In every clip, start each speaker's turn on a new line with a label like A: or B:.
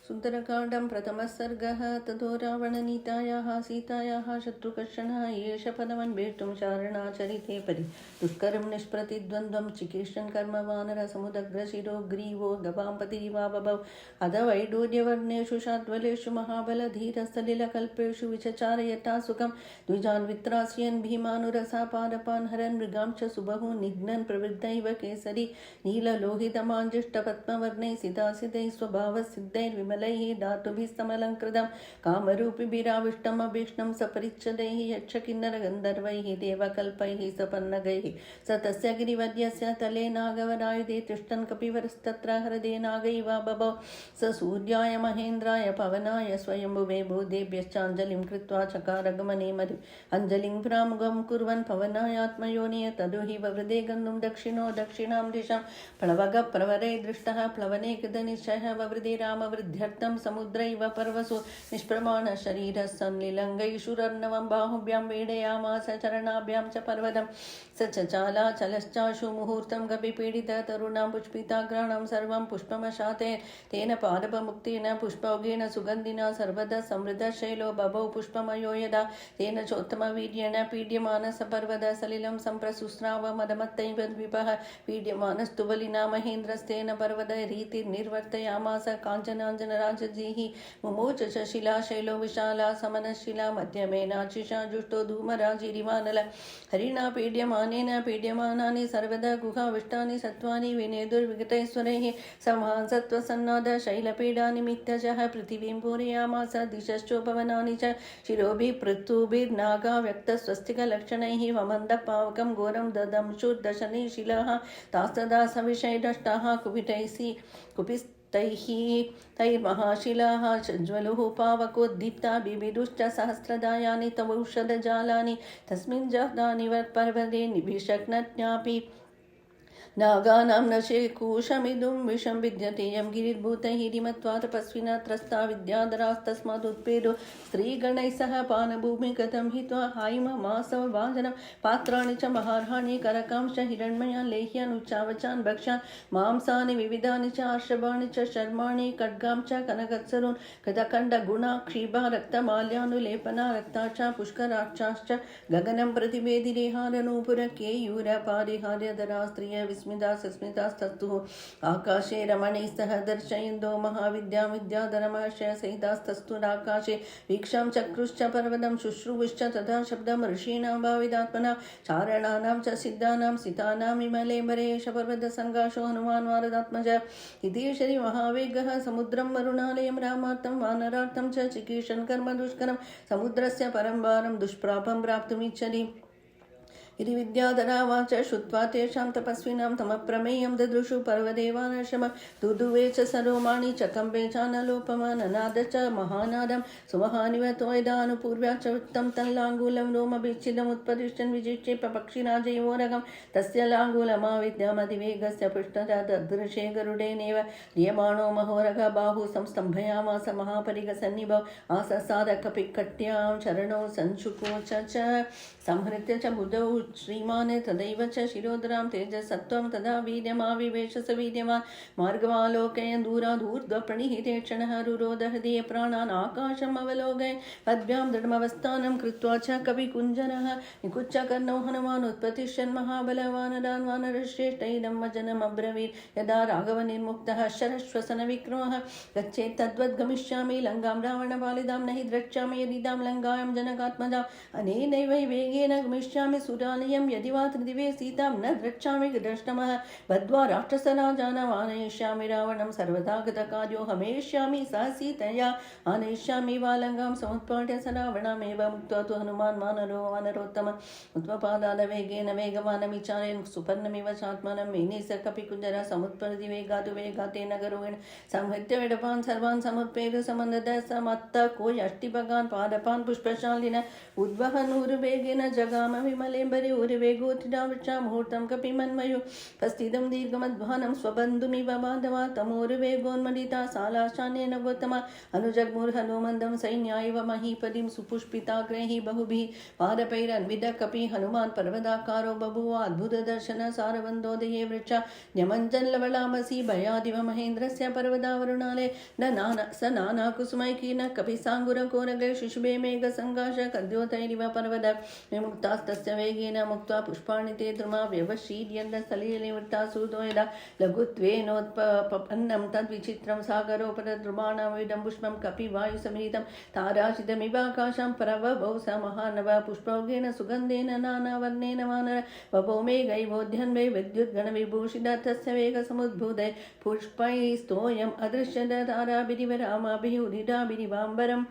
A: सुन्दरकाण्डं प्रथमः सर्गः। ततो रावणनीतायाः सीतायाः शत्रुकर्षणः एष पदमन्वेष्टुं चारणाचरिते परि दुष्करं निष्प्रतिद्वन्द्वं चिकीर्षन् कर्म वानरसमुदग्रशिरो ग्रीवो गवाम्पतिरिवा बभौ अध वैडूर्यवर्णेषु शाद्वलेषु महाबलधीरस्थलिलकल्पेषु विचचारयता सुखं द्विजान् वित्रास्यन् भीमानुरसापादपान् हरन् मृगां च सुबहून् निघ्नन् प्रवृद्धैव केसरी नीललोहितमाञ्जिष्टपद्मवर्णैः सितासितैः स्वभावसिद्धैर्विमलैः धातुभिस्तमलङ्कृतं कामरूपिभिराविष्टमभीष्णं सपरिच्छदैः यक्षकिन्नरगन्धर्वैः देवकल्पैः सपन्नगैः स तस्य गिरिवर्यस्य तले नागवरायुधे तिष्ठन् कपिवरस्तत्र हृदे नागैवा बभौ स सूर्याय महेन्द्राय पवनाय स्वयंभुवे भूदेभ्यश्चाञ्जलिं कृत्वा चकारगमने मधु अञ्जलिं प्रामुगं कुर्वन् पवनायात्मयोनिय तदुहि ववृदे गन्तुं दक्षिणो दक्षिणां दिशां प्लवगः प्रवरे दृष्टः प्लवने कृतनिश्चयः ववृदे रामवृद्ध्यर्थं समुद्रैव पर्वसु निष्प्रमाणशरीरः संलिलङ्गैषुरर्णवं बाहुभ्यां वेडयामास चरणाभ्यां च पर्वतं स चचालाचलश्चाशु मुहूर्तं कपिपीडितः तरुणां पुष्पिताग्राणां सर्वं पुष्पमशाते तेन पादपमुक्तेन पुष्पौघेन सुगन्धिना सर्वदा समृद्धशैलो बभौ पुष्पमयो यदा तेन चोत्तमवीर्येण पीड्यमानः पर्वतः सलिलं सम्प्रसुस्राव मदमत्तैव द्विपः पीड्यमानस्तु बलिना महेन्द्रस्तेन पर्वतरीतिर्निर्वर्तयामास काञ्चनाञ्जनराजजीः मुमोच च शिलाशैलो विशाला समनशिला मध्यमेनाचिषा जुष्टो धूमराजिरिवानल हरिणा पीड्यमानानि सर्वदा गुहाविष्टानि सत्त्वानि विनेदुर्विगतैश्वरैः समान् सत्त्वसन्नाद शैलपीडानिमित्तजः पृथिवीं पूरयामास दिशश्चोपवनानि च शिरोभिः पृथुभिर्नागा व्यक्तस्वस्तिकलक्षणैः वमन्दपावकं घोरं ददंशुर्दशनि शिलाः तास्तदा सविषैदष्टाः कुपितैः तैर्महाशिलाः ज्वलुः पावकोद्दीप्ता बिबिदुश्च सहस्रदायानि तवौषधजालानि तस्मिन् जातानि पर्वते निभिषक्नज्ञापि नागानां न शेकूषमिदुं विषं विद्यते यं गिरिर्भूतैः हिरिमत्वा तपस्विना त्रस्ता विद्याधरास्तस्मादुत्पेदो स्त्रीगणैः सह पानभूमिगतं हित्वा हायिममासवाजनं पात्राणि च महार्हाणि करकांश्च हिरण्मयान् लेह्यान् उच्चावचान् भक्ष्यान् मांसानि विविधानि च आर्षभाणि च शर्माणि खड्गां च कनकत्सरून् कृतखण्डगुणा क्षीभा रक्तमाल्यानुलेपना रक्ताक्षा पुष्कराक्षाश्च गगनं प्रतिवेदिरेहारनूपुरकेयूरपारिहार्यधरा स्त्रिय स्मितास्तस्तुः आकाशे रमणैस्तः दर्शयन्दो महाविद्यां विद्याधरमहर्षय सहितास्तस्तुराकाशे वीक्षां चक्रुश्च पर्वतं शुश्रूविश्च तथा शब्दं ऋषीणां भाविदात्मना चारणानां च सिद्धानां सितानां विमलेम्बरेश पर्वतसङ्गाशो हनुमान् वारदात्मज इति श्री महावेगः समुद्रं वरुणालयं रामार्थं वानरार्थं च चिकीर्षन् कर्म दुष्करं समुद्रस्य परं वारं दुष्प्रापं प्राप्तुमिच्छति इति विद्याधरावाच श्रुत्वा तेषां तपस्विनां तमप्रमेयं ददृशु पर्वदेवानशमं दुदुवे च सरोमाणि च कम्बे चानलोपमाननाद च महानादं सुमहानिव त्वयदानुपूर्व्या च उत्तं तल्लाङ्गूलं रोमभिच्छिदमुत्पतिष्ठन् विजिक्षेप पक्षिराजयोरगं तस्य लाङ्गूलमाविद्यामधिवेगस्य पृष्ठतः ददृशे गरुडेनैव ह्रियमाणो महोरगः बाहु संस्तम्भयामास महापरिगसन्निभौ आससादकपिकट्यां चरणौ संशुको च संहृत्य च बुधौ श्रीमान् तदैव च शिरोधरां तेजसत्त्वं तदा वीर्यमाविवेश स वीर्यवान् मार्गमालोकयन् दूराधूर्ध्वप्रणिहितेक्षणः रुरोधहृदये प्राणान् आकाशम् अवलोकयन् पद्भ्यां दृढमवस्थानं कृत्वा च कविकुञ्जरः निकुच्च कर्णौ हनुमान् उत्पतिष्यन् महाबलवानरान् वानरश्रेष्ठैदं वचनमब्रवीत् यदा राघवनिर्मुक्तः शरश्वसनविक्रमः गच्छेत् तद्वद् गमिष्यामि लङ्गां रावणपालितां न हि द्रक्ष्यामि यदिदां लङ्गायां जनकात्मजाम् अनेनैव वेगेन गमिष्यामि सुरालयं यदि वा त्रिदिवे सीतां न द्रक्ष्यामि द्रष्टमः बद्ध्वा राक्षसराजानाम् आनयिष्यामि रावणं सर्वदा गतकार्यो हमेष्यामि सह सीतया आनयिष्यामि वालङ्गां समुत्पाट्य स रावणमेव मुक्त्वा तु हनुमान् वानरोत्तम उत्पपादादवेगेन वेगवानमिचारयन् सुपर्णमिव चात्मनं मेने स कपिकुञ्जरः समुत्परति वेगातु वेगातेन गरुवेण संहृत्य विडपान् सर्वान् समुत्पेदु समन्दद समत्त को यष्टिभगान् पादपान् पुष्पशालिन उद्वहनूरुवेगेन जगाम विमलेम्बरे वदे उर्वेगोत्थिता वृक्षा मुहूर्तं कपिमन्मयो पस्थितं दीर्घमध्वानं स्वबन्धुमिव बान्धवा तमोर्वेगोन्मदिता सालाशान्येन गौतमा अनुजग्मुर्हनुमन्दं सैन्यायव महीपदिं सुपुष्पिताग्रैः बहुभिः पादपैरन्वित कपि हनुमान् पर्वताकारो बभूव अद्भुतदर्शन सारवन्दोदये वृक्षा न्यमञ्जल्लवलामसि भयादिव महेन्द्रस्य पर्वतावरुणाले स नानाकुसुमैकीर्न कपिसाङ्गुरकोरगे शिशुभे मेघसङ्गाश कद्योतैरिव पर्वत विमुक्तास्तस्य वेगेन मुक्त्वा पुष्पाणि ते द्रुमा व्यवशीर्यन्दस्थलीयनिवृत्ता सूतो यदा लघुत्वेनोत्पन्नं तद्विचित्रं सागरोपरद्रुमाणामिदं पुष्पं कपिवायुसमीरितं ताराशितमिवाकाशं परवभौ स महानव पुष्पौघेन सुगन्धेन नानावर्णेन वानर वभो मेघैवोध्यन्वै विद्युद्गणविभूषिता तस्य वेगसमुद्भूते पुष्पैः स्तोयम् अदृश्यत ताराभिरिव रामाभिः उदिताभिरिवाम्बरम्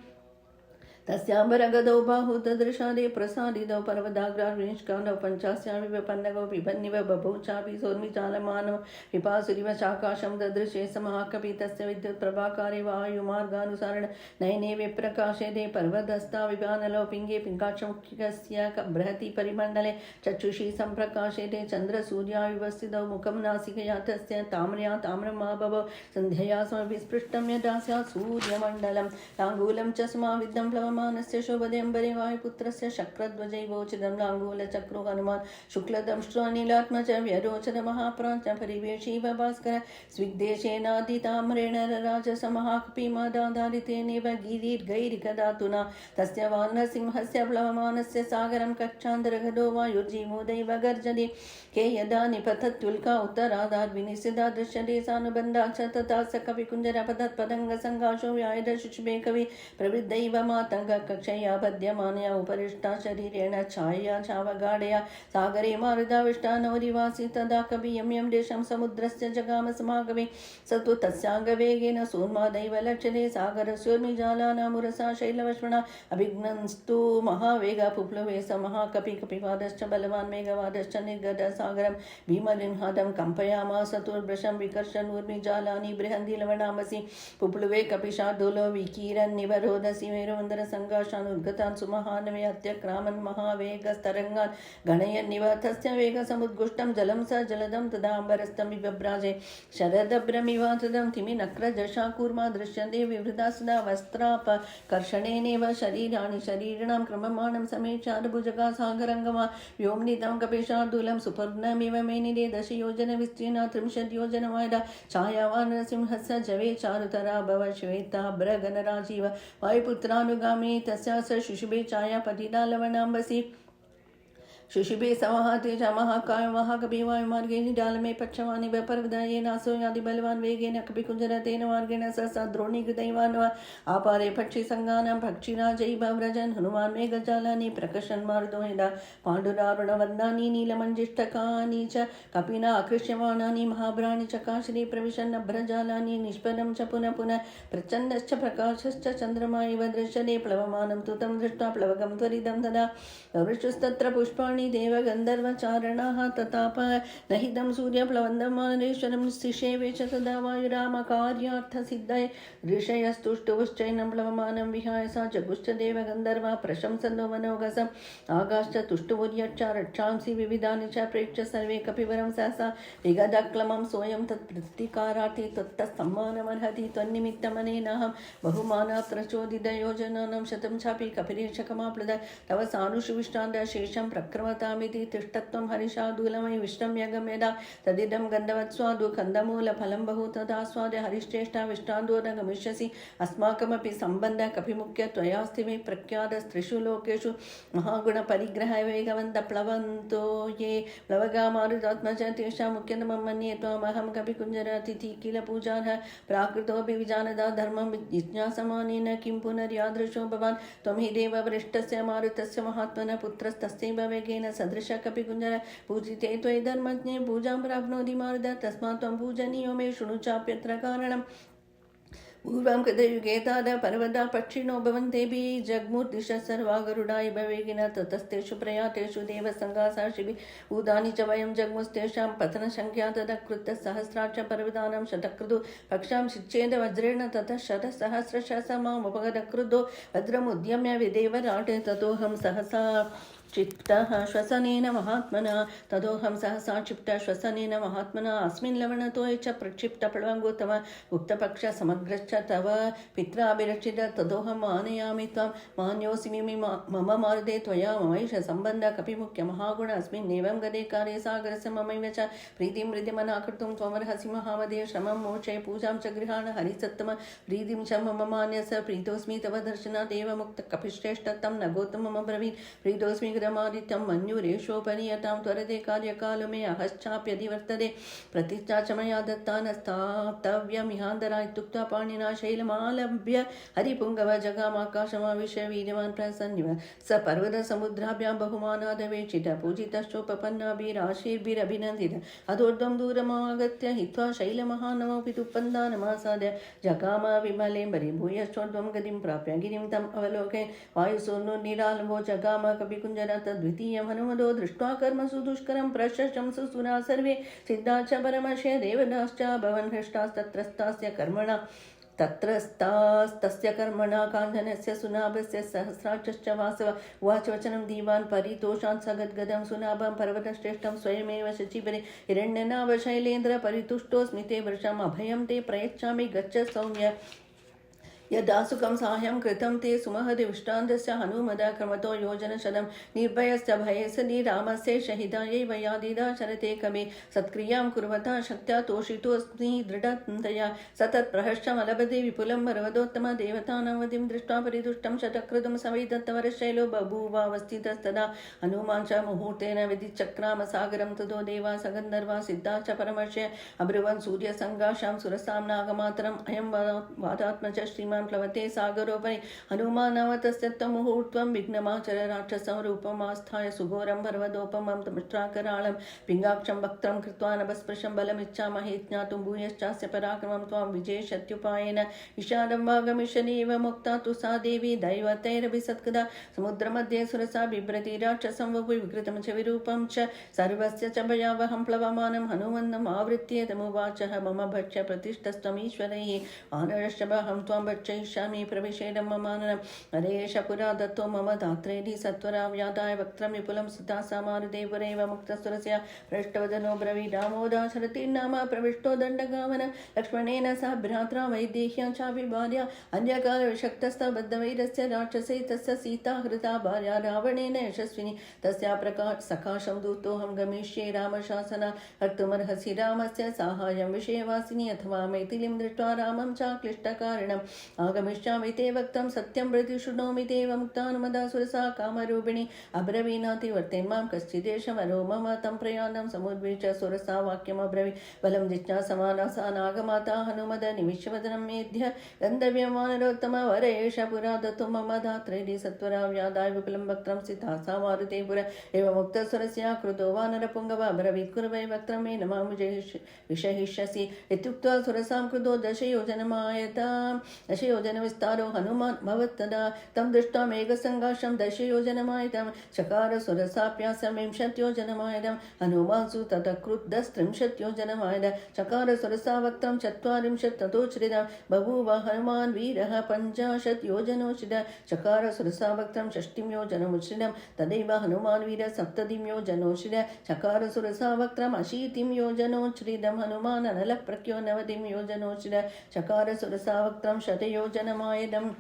A: तस्याम्बरगदौ बाहु तदृशादे प्रसादितौ पर्वताग्रार्विष्काण्डौ पञ्चास्यामिव पन्नगौ पिबन्निव बभौ चापि सोर्मिचालमानौ विपासुरिव चाकाशं ददृशे स महाकपि तस्य विद्युत्प्रभाकारे वायुमार्गानुसारेण नयने विप्रकाशे दे पर्वतस्था विपानलौ पिङ्गे पिङ्गाक्षमुख्यस्य बृहति परिमण्डले चक्षुषी सम्प्रकाशे दे चन्द्रसूर्याविवस्थितौ मुखं नासिकया तस्य ताम्र्या ताम्रमाभवौ सन्ध्यया समविस्पृष्टं यदा स्यात् सूर्यमण्डलं लाङ्गूलं च समाविद्धं प्लवमानस्य शोभदेऽम्बरे वायुपुत्रस्य शक्रध्वजैवोचितं लाङ्गूलचक्रो हनुमान् शुक्लदंष्ट्रानिलात्मज व्यरोचन महाप्राञ्च परिवेशीव भास्कर स्विग्देशेनादिताम्रेण राजसमहाकपिमादाधारितेनेव गिरिर्गैरिकदातुना तस्य वानरसिंहस्य प्लवमानस्य सागरं कक्षान्तर्गतो वायुर्जीमोदैव गर्जति के यदा निपतत्युल्का उत्तरादाद्विनिषिदा दृश्यते सानुबन्धा च तथा स कविकुञ्जरपतत्पतङ्गसङ्घाशो व्यायदशुष्बे कवि प्रवृद्धैव मातङ्गकक्षया बध्यमानया उपरिष्टा शरीरेण छायया चावगाढया सागरे मारुदाविष्टा नौरिवासी तदा कवि यं देशं समुद्रस्य जगाम समागमे स तु तस्याङ्गवेगेन सूर्मादैव लक्ष्यते सागरस्योर्मिजालानामुरसा शैलवश्वना अभिघ्नस्तु महावेगा पुप्लवे स महाकपि कपिवादश्च बलवान् मेघवादश्च निर्गत सागरं भीमलिन्हादं कम्पयामास चतुर्भृशं विकर्षन्ूर्मिजालानि बृहन्ति लवणामसि पुप्लुवे कपिशार्दूलो विकीरन् निवरोधसि मेरुवन्दर सङ्घाशानुद्गतान् सुमहानवे अत्यक्रामन् महावेगस्तरङ्गान् गणयन्निव तस्य वेगसमुद्गुष्टं जलं स जलदं तदाम्बरस्थं विभ्राजे शरदभ्रमिवातदं तिमिनक्रजशा कूर्मा दृश्यन्ते विवृता सदा वस्त्रापकर्षणेनेव शरीराणि शरीरिणां क्रममाणं समेचारभुजगा सागरङ्गमा व्योम्नितं कपिशार्दूलं सुपर्णमिव मेनिरे दशयोजनविस्तीर्णा 30 योजनवायदा छायावानरसिंहस्य जवे चारुतरा भव श्वेताभ्रगणराजीव वायुपुत्रानुगामी तस्या स शुशुभे छाया पतिता लवणाम्बसि शुशुभे समहाते च महाकाय महाकपि वायुमार्गे निडालमे पक्षवानि पर्वदाये नासो यादि बलवान् वेगेन कपिकुञ्जरतेन मार्गेण सहसा द्रोणीकृतैवान्व आपारे पक्षिसङ्गानां पक्षिराजैव व्रजन् हनुमान् मेघजालानि प्रकर्षन् मारुतो यदा पाण्डुरारुणवर्णानि नीलमञ्जिष्टकानि च कपिना आकृष्यमाणानि महाभ्राणि चकाशरे प्रविशन् अभ्रजालानि निष्पदं च पुनः पुनः प्रचण्डश्च प्रकाशश्च चन्द्रमा इव दृश्यते प्लवमानं तु तं दृष्ट्वा प्लवकं त्वरितं तदा वृष्टुस्तत्र पुष्पाणि देवगन्धर्वचारणाः तताप नहितं सूर्यप्लवन्दमानेश्वरं शिशेवे च तदा वायुरामकार्यार्थसिद्धये ऋषयस्तुष्टुश्चैनं प्लवमानं विहाय सा जगुश्च देवगन्धर्वा प्रशंसन्तो मनोगसम् आगाश्च तुष्टुर्यच्च रक्षांसि विविधानि च प्रेक्ष्य सर्वे कपिवरं सहसा विगदक्लमं सोऽयं तत्प्रतीकारार्थे त्वत्तस्सम्मानमर्हति त्वन्निमित्तमनेनाहं बहुमानात्रचोदितयोजनानां शतं चापि कपिरेशकमाप्लुत तव सानुषुविष्टान्तशेषं प्रक्रमतामिति तिष्ठत्वं हरिशार्दूलमयि विष्टम्यगम्यदा तदिदं गन्धवत्स्वादु कन्दमूलफलं बहु तदास्वाद्य हरिश्रेष्ठा विष्टान्दो न गमिष्यसि अस्माकमपि सम्बन्धः कपिमुख्य त्वयास्ति मे प्रख्यातस्त्रिषु लोकेषु महागुणपरिग्रह वेगवन्त प्लवन्तो ये प्लवगा मारुतात्मज तेषां मुख्यतमं मन्ये त्वामहं कपिकुञ्जरातिथि किल पूजार्हः प्राकृतोऽपि विजानदा धर्मं जिज्ञासमानेन किं पुनर्यादृशो भवान् त्वं हि देववृष्टस्य मारुतस्य महात्मनः पुत्रस्तस्यैव वेगेन सदृश कपिकुञ्जर पूजिते त्वयि धर्मज्ञे पूजां प्राप्नोति मारुत तस्मात् त्वं पूजनीयो मे शृणु चाप्यत्र कारणम् पूर्वं कृतयुगे तादा पर्वता पक्षिणो भवन्तेभिः जग्मुर्दिश सर्वा गरुडा इव वेगिन ततस्तेषु प्रयातेषु देवसङ्गासाशिभिः भूतानि च वयं जग्मुस्तेषां पतनसङ्ख्या ततः कृतः सहस्राच्च पर्वतानां शतक्रतु पक्षां शिच्छेद वज्रेण ततः शतसहस्रशः मामुपगतकृतो वज्रमुद्यम्य विदेवराटे ततोऽहं सहसा चित्तः श्वसनेन महात्मना तदोहं सहसा चित्तश्वसनेन महात्मना अस्मिन् लवणतो च प्रक्षिप्तप्लवङ्गोत्तम उक्तपक्षसमग्रश्च तव पित्राभिरक्षित तदोहम् आनयामि त्वं मान्योऽस्मि मम मार्दे त्वया ममैष सम्बन्ध कपिमुख्यमहागुण अस्मिन्नेवं गदे कार्ये सागरस्य ममैव च प्रीतिं हृदिमना कर्तुं त्वमर्हसि महामदे श्रमं मोक्षे पूजां च गृहाण हरिसत्तम प्रीतिं च मम मान्यस प्रीतोऽस्मि तव दर्शनादेव मुक्त कपिश्रेष्ठ तं न गौतमम् अब्रवीत् प्रीतोऽस्मि ृतमादित्यं मन्युरेषोपनीयतां त्वरते कार्यकालो मे अहश्चाप्यधिवर्तते प्रतिष्ठा च मया दत्ता न स्थातव्यमिहान्तरा इत्युक्त्वा पाणिना शैलमालभ्य हरिपुङ्गव जगामाकाशमाविश्य वीर्यवान् प्रसन्निव स पर्वतसमुद्राभ्यां बहुमानादवेक्षित पूजितश्चोपपन्नाभिराशीर्भिरभिनन्दित अधोर्ध्वं दूरमागत्य हित्वा शैलमहानमोऽपि तुप्पन्दानमासाद्य जगाम विमलेम्बरि भूयश्चोर्ध्वं गतिं प्राप्य गिरिं तम् अवलोके वायुसूर्णुर्निरालम्बो जगाम कपिकुञ्जर तद्वितीयं हनुमदो दृष्ट्वा कर्मसु दुष्करं प्रशंसु सुरा सर्वे सिद्धा च परमर्षय देवदाश्च भवन् हृष्टास्तत्रस्तास्य कर्मणा तत्रस्तास्तस्य कर्मणा काञ्चनस्य सुनाभस्य सहस्राक्षश्च वासव उवाच वचनं दीवान् परितोषान् सगद्गदं सुनाभं पर्वतश्रेष्ठं स्वयमेव शचीपरे हिरण्यनाभ शैलेन्द्र परितुष्टोऽस्मि ते वृषम् अभयं ते प्रयच्छामि गच्छ सौम्य यदा सुखं साहाय्यं कृतं ते सुमहद्विष्टान्तस्य हनुमदक्रमतो योजनशतं निर्भयस्य भयसदि रामस्य शहिदायै वयादिदा शरते कमे सत्क्रियां कुर्वता शक्त्या तोषितोऽस्मि दृढतया सतत्प्रहर्षमलभते विपुलं पर्वतोत्तम देवतानामतिं दृष्ट्वा परितुष्टं शतक्रतुं सवैदत्तवरशैलो बभूवावस्थितस्तदा हनुमान् च मुहूर्तेन विधिचक्राम सागरं ततो देवा सगन्धर्वा सिद्धा च परमर्षय अब्रुवन् सूर्यसङ्गाशां सुरसां नागमातरम् अयं वादात्मज श्रीमान् प्लवते सागरोपरि हनुमानवतस्य मुहूर्त्वं विघ्नमाचर राक्षसं रूपमास्थाय सुघोरं पर्वतोपमं तमुष्ट्राकराळं पिङ्गाक्षं वक्त्रं कृत्वा नभस्पृशं बलमिच्छामहे ज्ञातुं भूयश्चास्य पराक्रमं त्वां विजेष्यत्युपायेन विषादं वागमिष्यनीव मुक्ता तु सा देवी दैवतैरपि सत्कदा समुद्रमध्ये सुरसा बिभ्रति राक्षसं वपु विकृतं च विरूपं च सर्वस्य च भयावहं प्लवमानं हनुमन्दम् आवृत्य तमुवाचः मम भक्ष्य प्रतिष्ठस्त्वमीश्वरैः वानरश्चभहं त्वां भक्षयिष्यामि प्रविशेदं ममाननं हरेश पुरा दत्तो मम दात्रेदि सत्वरा व्यादाय वक्त्रं विपुलं सुता सामारुदेवरेव मुक्तसुरस्य पृष्ठवदनो ब्रवीदामोदाशरतिर्नाम प्रविष्टो दण्डगामन लक्ष्मणेन सह भ्रात्रा वैदेह्यां चाभिभार्या अन्यकालविषक्तस्तबद्धवैरस्य राक्षसे तस्य सीता हृता भार्या रावणेन यशस्विनी तस्या सकाशं दूतोऽहं गमिष्ये रामशासना हर्तुमर्हसि रामस्य साहाय्यं विषयवासिनी अथवा मैथिलीं दृष्ट्वा रामं चाक्लिष्टकारणम् आगमिष्यामि ते वक्तं सत्यं प्रतिशृणोमि ते मुक्तानुमदा सुरसा कामरूपिणी अब्रवीनाति वर्तेन्मां कश्चिदेशमरो मम तं प्रयाणं समुद्वीच्य सुरसा वाक्यमब्रवी बलं जिज्ञासमाना सा नागमाता हनुमद निमिषवदनं मेध्य गन्तव्यं वानरोत्तम वर एष पुरा दत्तो मम धात्रेदि सत्वरा व्यादाय विपुलं वक्त्रं स्थिता सा मारुते पुर एव मुक्तसुरस्या कृतो वानरपुङ्गव अब्रवीत् कुर्वै वक्त्रं मे न मां विषहिष्यसि इत्युक्त्वा सुरसां कृतो दशयोजनमायताम् दशयोजनविस्तारो हनुमान् भवत्तदा तं दृष्ट्वा मेघसङ्गाशं दशयोजनमायतं चकार सुरसाप्यासं विंशत्योजनमायदं हनुमान्सु ततकृद्दस्त्रिंशत्योजनमायद चकार सुरसा वक्त्रं 40 ततोच्छ्रिदं बभूव हनुमान् वीरः 50 योजनोच्छ्रिद चकार सुरसा वक्त्रं 60 योजनमुच्छ्रिदं तदैव हनुमान् वीर 70 योजनोच्छ्रिद चकार सुरसा वक्त्रम् 80 योजनोच्छ्रिदं हनुमान् अनलप्रख्यो 90 योजनोच्छ्रिद चकार सुरसा वक्त्रं शतयोजनमायदम्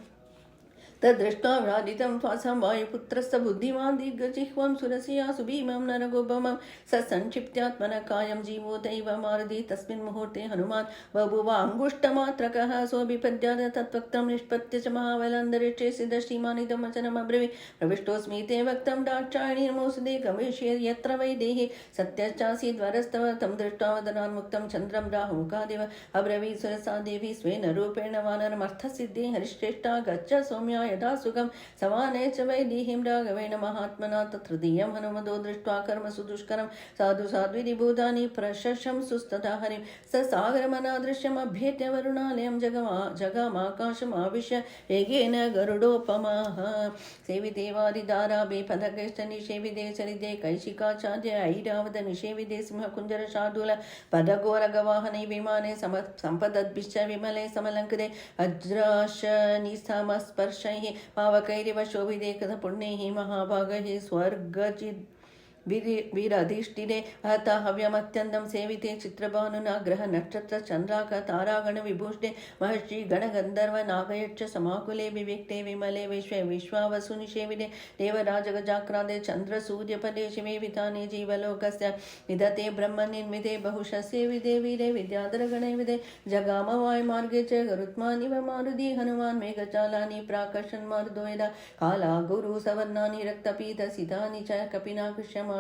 A: तदृष्ट्वा व्रादितं त्वासं वायुपुत्रस्य बुद्धिमान् दीर्घजिह्वं सुरसया सुभीमं नरगोपमं स संक्षिप्त्यात्मनः कायं जीवोदैव मारुति तस्मिन् मुहूर्ते हनुमान् बभूव अङ्गुष्ठमात्रकः सोऽभिपद्यात् तद्वक्त्रं निष्पत्य च महाबलान्तरिक्षे सिद्धश्रीमानिदं वचनमब्रवीत् प्रविष्टोऽस्मि ते वक्त्रं दाक्षायणी नमोऽस्तुते गमिष्ये यत्र वैदेही सत्यश्चासीद् वरस्तव तं दृष्ट्वा वदनान्मुक्तं चन्द्रं राहुमुखादेव अब्रवीत् सुरसा देवी स्वेन रूपेण वानरमर्थसिद्धे हरिश्रेष्ठा गच्छ सौम्याय यदा सुखं समाने च वैदेहीं राघवेण महात्मना तत्रदीयं हनुमदो दृष्ट्वा कर्मसु दुष्करं साधु साध्विभूतानि प्रशशं सुस्तथा हरिं स सागरमनादृश्यम् अभ्येत्य वरुणालयं जगामाकाशमाविश्य वेगेन गरुडोपमाः सेविदेवादिदाराभे पदकैश्च निषेविदे चरिते कैशिकाचार्य ऐरावत निषेविदे सिंहकुञ्जर शार्दूल पदघोरगवाहने विमाने सम्पदद्भिश्च विमले समलङ्कृते वज्राशनिस्थमस्पर्श शनैः पावकैरिव शोभिदेकथ पुण्यैः महाभागैः स्वर्गचिद् वीराधिष्ठिरे हता हव्यमत्यन्तं सेविते चित्रभानुना ग्रह नक्षत्र चन्द्राक तारागण विभूषणे महर्षि गणगन्धर्व नागयक्ष समाकुले विविक्ते विमले विश्वे विश्वावसुनिषेविने देवराजगजाक्रान्ते चन्द्रसूर्यपदे शिवे विताने जीवलोकस्य विदते ब्रह्मनिर्मिते बहुशस्य विदे वीरे विद्याधरगणे विदे जगाम वायुमार्गे च गरुत्मानिव मारुति हनुमान् मेघचालानि प्राकर्षन् मारुतो यदा काला गुरु सवर्णानि रक्तपीतसितानि च कपिनाकृष्यमाणानि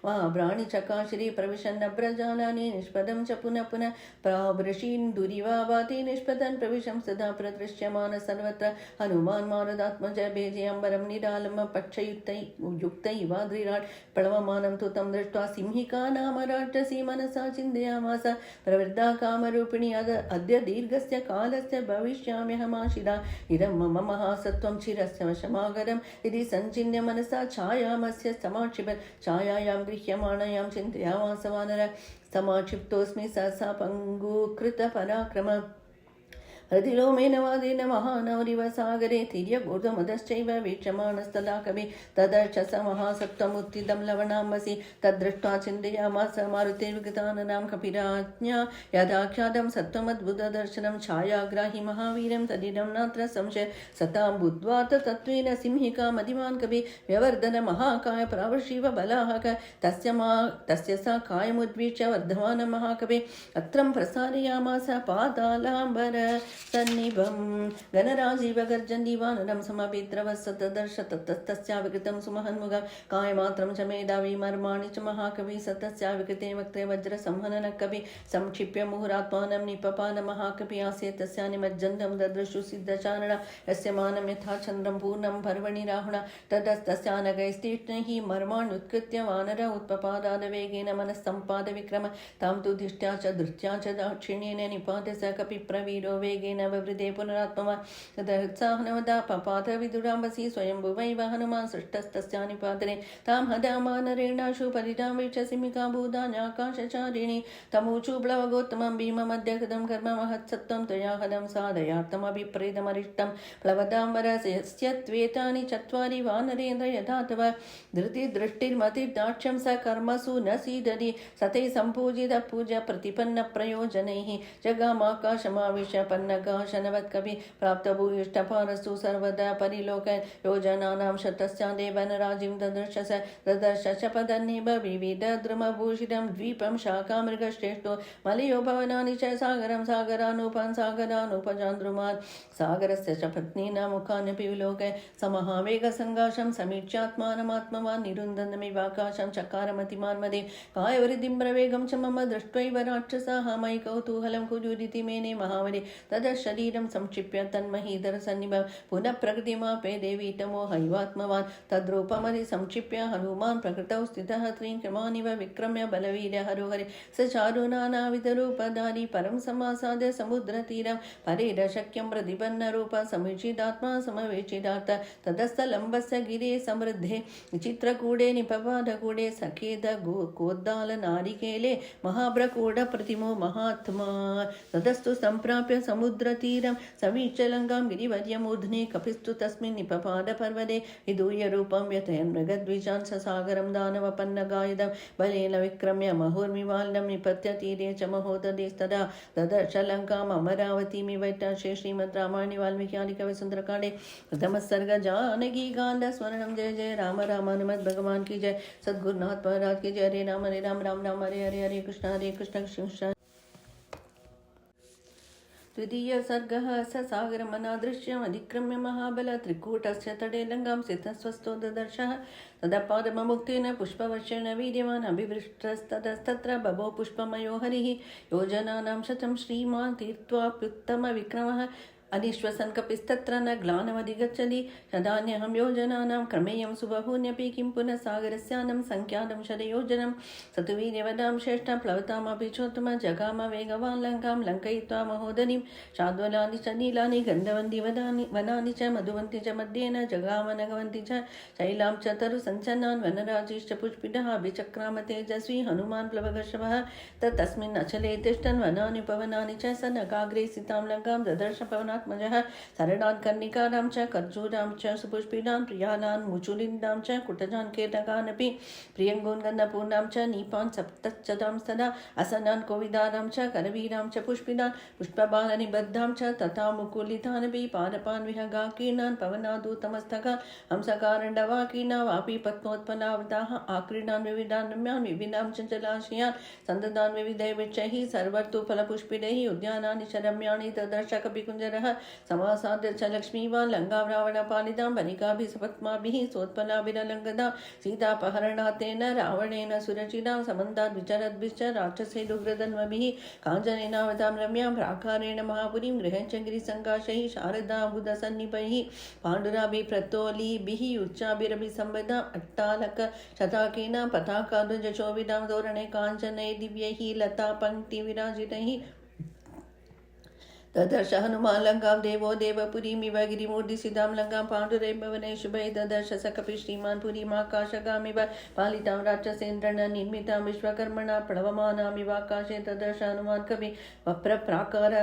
A: महाभ्राणि चकाशिरी प्रविशन्नभ्रजालानि निष्पदं च पुनः पुनः प्रावृषीन् दुरिवावाति निष्पदन् प्रविशं सदा प्रदृश्यमान सर्वत्र हनुमान् मारुदात्मज भेजे अम्बरं निरालम पक्षयुक्तैवाद्रिराट् प्लवमानं तु तं दृष्ट्वा सिंहिका नाम राक्षसी मनसा चिन्तयामास प्रवृद्धा कामरूपिणी अद्य दीर्घस्य कालस्य भविष्याम्यहमाशिदा इदं मम महासत्त्वं चिरस्य वशमागरम् इति सञ्चिन्त्य मनसा छायामस्य समाक्षिपत् छायायां गृह्यमाणायां चिन्तयामास वानरः समाक्षिप्तोऽस्मि सहसा पङ्गुकृतपराक्रम हृदिलोमेन वादेन महानवरिव सागरे तिर्यगोर्धमदश्चैव वीक्षमाणस्तदा कवि तदर्श स महासत्त्वमुत्थितं लवणाम्बसि तद्दृष्ट्वा चिन्तयामास मारुतेर्विगताननां कपिराज्ञा यदाख्यातं सत्त्वमद्भुतदर्शनं छायाग्राहि महावीरं तदिदं नात्र संशय सतां बुद्ध्वा तत्त्वेन सिंहिका मदिमान् कवि व्यवर्धन महाकाय प्रावशिव बलाहक तस्य सा कायमुद्वीक्ष्य वर्धमान महाकवि अत्रं प्रसारयामास पातालाम्बर सन्निभं गणराजीव गर्जन्दिवानरं समभिद्रवसतदर्श ततस्तस्याविकृतं सुमहन्मुखं कायमात्रं च मेधावी मर्माणि च महाकवि सतस्याविकृते वक्त्रे वज्रसंहननः कवि संक्षिप्य मुहुरात्मानं निपपान महाकवि आसीत् तस्या निमज्जन्तं ददृशु सिद्धचारण यस्य मानं यथा चन्द्रं पूर्णं पर्वणि राहुणा ततस्तस्यानगैस्तीक्ष्णैः मर्माण्युत्कृत्य वानर उत्पपादादवेगेन मनस्सम्पाद विक्रम तां तु दिष्ट्या च धृत्या च दाक्षिण्येन निपात्य स कपि प्रवीरो वेगेन ववृदे पुनरात्मवान् तदोत्साहनवदा पपात विदुराम्बसि स्वयंभुवैव हनुमान् सृष्टस्तस्यानिपातने तां हदामानरेणाशु परितां वीक्षसिमिका भूतान्याकाशचारिणी तमूचु प्लवगोत्तमं भीममध्यकृतं कर्म महत्सत्त्वं त्वया हदं साधयार्थमभिप्रेतमरिष्टं प्लवदाम्बरस्य त्वेतानि चत्वारि वानरेन्द्र यथा तव धृतिदृष्टिर्मतिर्दाक्ष्यं स कर्मसु न सीदति सते सम्पूजित पूज्य प्रतिपन्न प्रयोजनैः जगामाकाशमाविश्य पन्नगाशनवत्कवि प्राप्तभूयिष्ठपारस्तु सर्वदा परिलोकयन् योजनानां शतस्या देवनराजिं ददर्श शपदन्निभ विविधद्रुमभूषितं द्वीपं शाखामृगश्रेष्ठो मलयो भवनानि च सागरं सागरानुपजान्द्रुमान् सागरस्य च पत्नीनां मुखान्यपि विलोकय समहावेगसङ्घाषं समीक्ष्यात्मानमात्मवान् निरुन्धनमिवाकाशं चकारमतिमान् मदे कायवृद्धिं प्रवेगं च मम दृष्ट्वैव राक्षसाः मयि कौतूहलं कुर्युरिति मेने महावने तद शरीरं संक्षिप्य तन्महीधर सन्निभं पुनः प्रकृतिमापे देवी तमो हैवात्मवान् तद्रूपमधि संक्षिप्य हनुमान् प्रकृतौ स्थितः त्रीन् क्रमानिव विक्रम्य बलवीर्य हरोहरे स चारुनानाविधरूपधारी परं समासाद्य समुद्रतीरं परेरशक्यं प्रतिपन्नरूप समुचितात्मा समवेचिदार्थ तदस्थलम्बस्य गिरे समृद्धे चित्रकूडे निपपादकूडे सखेद कोद्दाल नारिकेले महाभ्रकूड प्रतिमो महात्मा ततस्तु सम्प्राप्य समुद्रतीरं समीक्ष्य लङ्कां गिरिवर्यमूर्ध्नि कपिस्तु तस्मिन् निपपादपर्वते विदूय रूपं व्यथयन् मृगद्विजान् ससागरं दानवपन्नगायुधं बलेन विक्रम्य महोर्मिवाल्नं निपत्य तीरे च महोदधेस्तदा ददर्श लङ्काम् अमरावतीमिवैताशे श्रीमद् रामायणे वाल्मीकिआदिकविसुन्दरकाण्डे प्रथमः सर्ग जानकी काण्ड स्मरणं जय जय राम राम हनुमत् भगवान की जय सद्गुरुनाथ महाराज की जय हरे राम राम राम हरे हरे हरे कृष्ण कृष्ण कृष्ण। द्वितीय सर्गः स सागरमनादृश्यम् अधिक्रम्य महाबल त्रिकूटस्य तटे लङ्कां स्थितस्वस्थो ददर्शः तदपादममुक्तेन पुष्पवर्षेण वीर्यवान् अभिवृष्टस्ततस्तत्र बभो पुष्पमयो हरिः योजनानां शतं श्रीमान् तीर्त्वाप्युत्तमविक्रमः अनिश्वसन् कपिस्तत्र न ग्लानमधिगच्छति शतान्यहं योजनानां क्रमेयं सुबहून्यपि किं पुनः सागरस्यानं संख्यातं शतयोजनं स तु वीर्यवदां श्रेष्ठं प्लवतामपि चोत्तम जगाम वेगवान् लङ्कां लङ्कयित्वा महोदनीं शाद्वलानि च नीलानि गन्धवन्ति वनानि च मधुवन्ति च मध्येन जगाम नगवन्ति च शैलां च तरुसञ्चन्नान् वनराजिश्च पुष्पितः अभिचक्राम तेजस्वी हनुमान् प्लवगर्षभः तस्मिन् अचले तिष्ठन् वनानि उपवनानि च स नगाग्रे स्थितां लङ्कां ददर्श पवना जनात्मजः सरणान् कर्णिकानां च कर्जूरां च सुपुष्पिनां प्रियानान् मुचुलिन्दां च कुटजान् केतकानपि प्रियङ्गून् गन्धपूर्णां च नीपान् सप्तच्चदां सदा असनान् कोविदारां च करवीरां च पुष्पिनान् पुष्पबालनिबद्धां च तथा मुकुलितानपि पादपान् विहगाकीर्णान् पवनादूतमस्तकान् हंसकारण्डवाकीर्णा वापि पद्मोत्पन्नावृताः आक्रीडान् विविधान् रम्यान् विविधां च जलाशयान् सन्ददान् विविधैः वृक्षैः सर्वर्तु फलपुष्पितैः उद्यानानि च रम्याणि ददर्श कपिकुञ्जरः समासाद्य च लक्ष्मीवान् लङ्कावरावणपालितां वनिकाभिः सपत्माभिः सोत्पलाभिरलङ्गदां सीतापहरणातेन रावणेन सुरचितां समन्ताद् विचरद्भिश्च राक्षसैरुग्रधन्वभिः काञ्चनेनावतां रम्यां प्राकारेण महापुरीं गृहञ्च गिरिसङ्काशैः शारदाबुधसन्निभैः पाण्डुराभिः प्रतोलीभिः उच्चाभिरभिसंवदाम् अट्टालक शताकीनां पताकाध्वजशोभितां तोरणे काञ्चनैः दिव्यैः लता पङ्क्तिविराजितैः ददर्श हनुमान् लङ्कां देवो देवपुरीमिव गिरिमूर्तिसिदां लङ्कां पाण्डुरैर्भवने शुभैः ददर्श स कपिः श्रीमान् पुरीमाकाशगामिव पालितां राक्षसेन्द्रेण निर्मितां विश्वकर्मणा प्लवमानामिवाकाशे ददर्श हनुमान् कविः वप्रप्राकार